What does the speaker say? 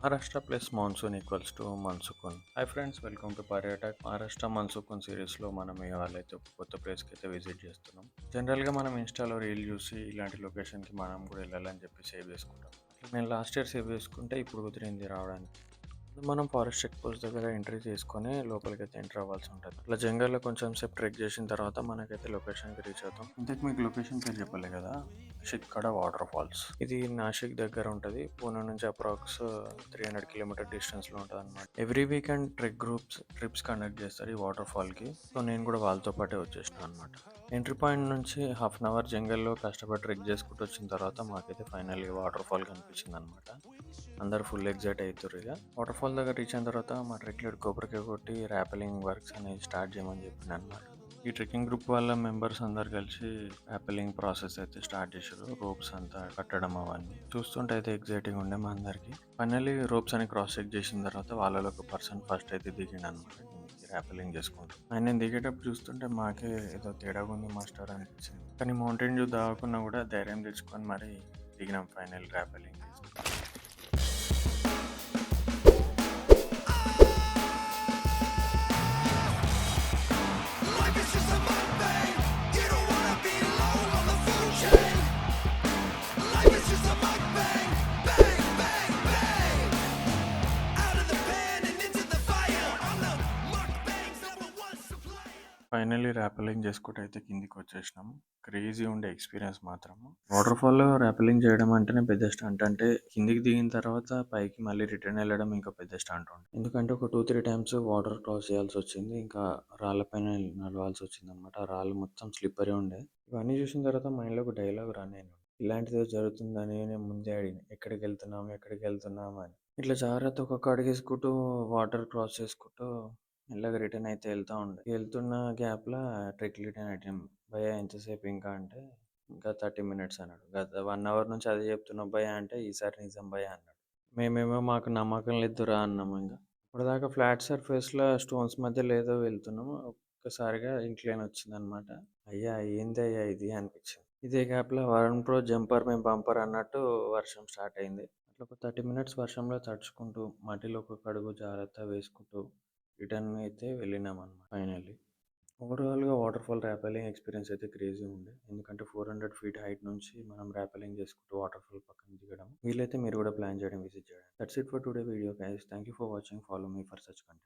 Maharashtra plus monsoon equals to మన్సుకున్. Hi friends, welcome to Paryatak. Maharashtra మన్సుకున్ సిరీస్లో మనం ఇవాళ అయితే ఒక కొత్త ప్లేస్కి అయితే విజిట్ చేస్తున్నాం. జనరల్గా మనం ఇన్స్టాలో రీల్ చూసి ఇలాంటి లొకేషన్కి మనం కూడా వెళ్ళాలని చెప్పి సేవ్ చేసుకుంటాం. అట్లా నేను లాస్ట్ ఇయర్ సేవ్ చేసుకుంటే ఇప్పుడు కుదిరింది రావడానికి. మనం ఫారెస్ట్ చెక్ పోస్ట్ దగ్గర ఎంట్రీ చేసుకొని లోపలికైతే ఎంటర్ అవ్వాల్సి ఉంటుంది. అట్లా జంగల్లో కొంచెం సేపు ట్రెక్ చేసిన తర్వాత మనకైతే లొకేషన్కి రీచ్ అవుతాం. ఇంతకు మీకు లొకేషన్ పేరు చెప్పలే కదా, షిక్కడ వాటర్ ఫాల్స్. ఇది నాసిక్ దగ్గర ఉంటుంది. పూణే నుంచి అప్రాక్స్ 300 కిలోమీటర్ డిస్టెన్స్లో ఉంటుంది అనమాట. ఎవ్రీ వీకెండ్ ట్రిప్స్ కండక్ట్ చేస్తారు ఈ వాటర్ ఫాల్కి. సో నేను కూడా వాళ్ళతో పాటే వచ్చేసిన అనమాట. ఎంట్రీ పాయింట్ నుంచి హాఫ్ అన్ అవర్ జంగల్లో కష్టపడి ట్రెక్ చేసుకుంటూ వచ్చిన తర్వాత మాకైతే ఫైనల్గా వాటర్ ఫాల్ కనిపించింది అనమాట. అందరు ఫుల్ ఎగ్జైట్ అవుతారు. ఇక వాటర్ ఫాల్ దగ్గర రీచ్ అయిన తర్వాత మా ట్రెక్ లీడ్ కొబ్బరికాయ కొట్టి ర్యాపెలింగ్ వర్క్స్ అనేవి స్టార్ట్ చేయమని చెప్పింది అనమాట. ఈ ట్రెక్కింగ్ గ్రూప్ వాళ్ళ మెంబర్స్ అందరు కలిసి ర్యాపెలింగ్ ప్రాసెస్ అయితే స్టార్ట్ చేశారు. రోప్స్ అంతా కట్టడం అవన్నీ చూస్తుంటే అయితే ఎగ్జైటింగ్ ఉండే మా అందరికి. ఫైనల్లీ రోప్స్ అని క్రాస్ చెక్ చేసిన తర్వాత వాళ్ళలో ఒక పర్సన్ ఫస్ట్ అయితే దిగిండు అనమాట. ర్యాపెలింగ్ చేసుకుంటాం. ఆయన దిగేటప్పుడు చూస్తుంటే మాకే ఏదో తేడాగా ఉంది మాస్టర్ అనిపించింది. కానీ మౌంటైన్ డ్యూ దాగకున్నా కూడా ధైర్యం తెచ్చుకొని మరి దిగినాం final ర్యాపెలింగ్. Life is just a mukbang. You don't wanna be low on the food chain. Life is just a mukbang. Bang, bang, bang. Out of the pan and into the fire. I'm the mukbang's #1 supplier. Finally ర్యాపెలింగ్ చేసుకుంటూ అయితే కిందికి వచ్చేసినాం. Crazy ఉండే experience మాత్రం. Water ఫాల్లో ర్యాపెలింగ్ చేయడం అంటేనే పెద్ద stunt. అంటే కిందికి దిగిన తర్వాత పైకి మళ్ళీ రిటర్న్ వెళ్ళడం ఇంకా పెద్ద స్టంట్ ఉండే. ఎందుకంటే ఒక 2-3 టైమ్స్ వాటర్ క్రాస్ చేయాల్సి వచ్చింది. ఇంకా రాళ్ళపైన నడవాల్సి వచ్చింది అనమాట. ఆ రాళ్ళు మొత్తం స్లిప్పరీ ఉండే. ఇవన్నీ చూసిన తర్వాత మైండ్లో ఒక డైలాగ్ రన్ అయినా, ఇలాంటిది జరుగుతుందని నేను ముందే అడిగిన, ఎక్కడికి వెళ్తున్నాం అని. ఇట్లా జాగ్రత్త ఒక్కొక్క అడిగేసుకుంటూ వాటర్ క్రాస్ చేసుకుంటూ మెల్లగా రిటర్న్ అయితే వెళ్తున్న గ్యాప్‌లో ట్రెక్ లీడర్ అడిగాం, భయ్యా ఎంతసేపు ఇంకా అంటే, ఇంకా 30 మినిట్స్ అన్నాడు. గత 1 అవర్ నుంచి అదే చెప్తున్నావు భయ్యా అంటే, ఈసారి నిజం భయ్యా అన్నాడు. మేమేమో మాకు నమ్మకం లేదురా అన్నాము ఇంక. ఇప్పటిదాకా ఫ్లాట్ సర్ఫేస్‌లో స్టోన్స్ మధ్యలో ఏదో వెళ్తున్నాము. ఒక్కసారిగా ఇంక్లైన్ వచ్చిందనమాట. అయ్యా ఏందయ్యా ఇది అనిపించింది. ఇదే గ్యాప్‌లో వరుణ్ ప్రో జంపర్ మేము బంపర్ అన్నట్టు వర్షం స్టార్ట్ అయింది. అట్లా ఒక 30 మినిట్స్ వర్షంలో తడుచుకుంటూ, మట్టిలో ఒక్కొక్క అడుగు జాగ్రత్తగా వేసుకుంటూ రిటర్న్ అయితే వెళ్ళినామన్నమాట ఫైనల్లీ. ఓవరాల్‌గా వాటర్ ఫాల్ ర్యాపెలింగ్ ఎక్స్‌పీరియన్స్ అయితే క్రేజీ ఉండే. ఎందుకంటే 400 ఫీట్ హైట్ నుంచి మనం ర్యాపెలింగ్ చేసుకుంటూ వాటర్ ఫాల్ పక్కన దిగడం. వీలైతే మీరు కూడా ప్లాన్ చేయడం, విజిట్ చేయడం. That's it for today video guys. Thank you for watching. Follow me for such content.